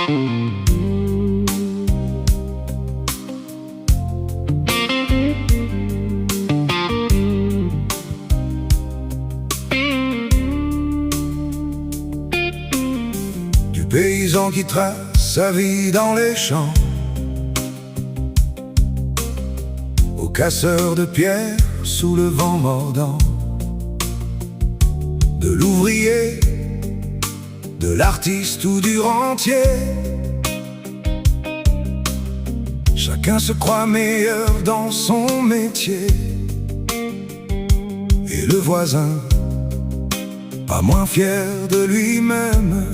Du paysan qui trace sa vie dans les champs, au casseur de pierre sous le vent mordant, de l'ouvrier, de l'artiste ou du rentier. Chacun se croit meilleur dans son métier, et le voisin, pas moins fier de lui-même,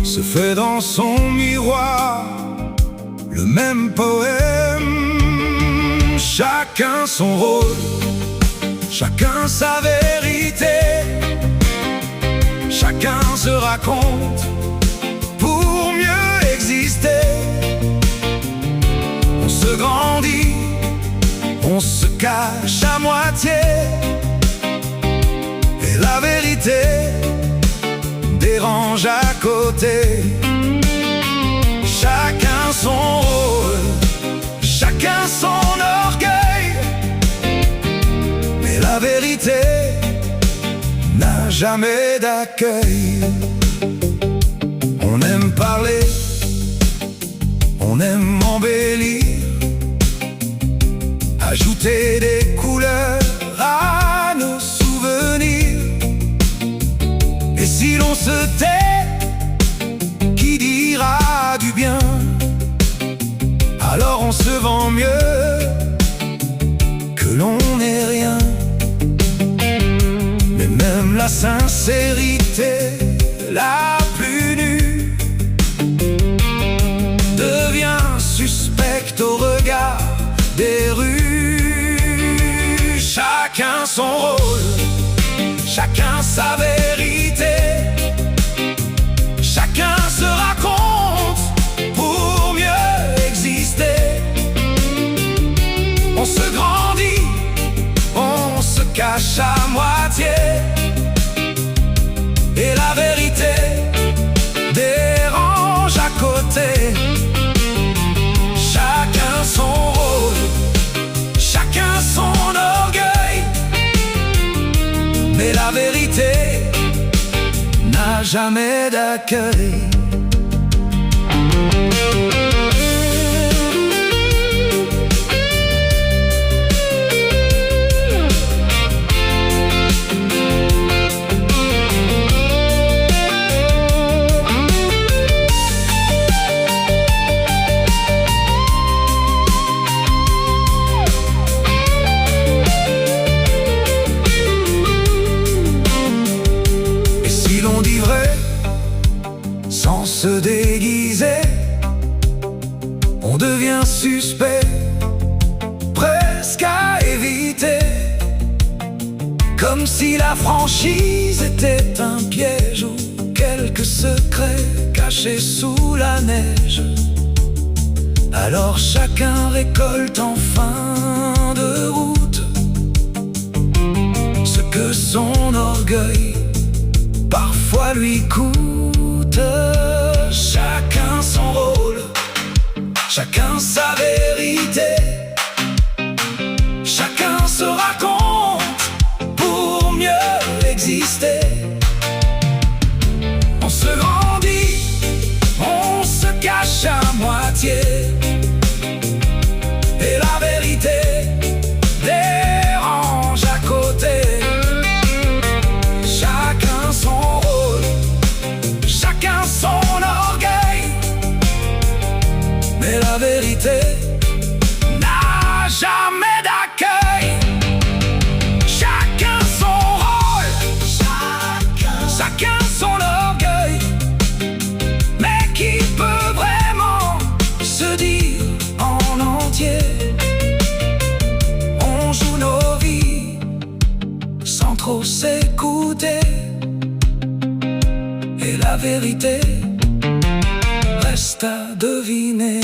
se fait dans son miroir le même poème. Chacun son rôle, chacun sa vérité, chacun se raconte pour mieux exister. On se grandit, on se cache à moitié, et la vérité dérange à côté. Chacun son rôle, chacun son orgueil, mais la vérité n'a jamais d'accueil. On aime parler, on aime embellir, ajouter des couleurs à nos souvenirs. Et si l'on se tait, qui dira du bien? Alors on se vend mieux que l'on n'est rien. Mais même la sincérité la plus nue devient suspecte au regard des rues. Chacun son rôle, chacun sa vérité, chacun se raconte pour mieux exister. On se grandit, on se cache à moitié, et la vérité dérange à côté. Chacun son rôle, chacun son orgueil, mais la vérité n'a jamais d'accueil. On dit vrai sans se déguiser, on devient suspect, presque à éviter, comme si la franchise était un piège ou quelques secrets cachés sous la neige. Alors chacun récolte en fin de route ce que son orgueil parfois lui coûte. Chacun son rôle, chacun sa vérité, chacun se raconte pour mieux exister. On se grandit, on se cache à moitié, et la vérité dérange à côté. Chacun son rôle, chacun son orgueil, mais la vérité n'a jamais d'accueil. Chacun son rôle, chacun son orgueil, mais qui peut vraiment se dire en entier? On joue nos vies sans trop s'écouter, et la vérité reste à deviner.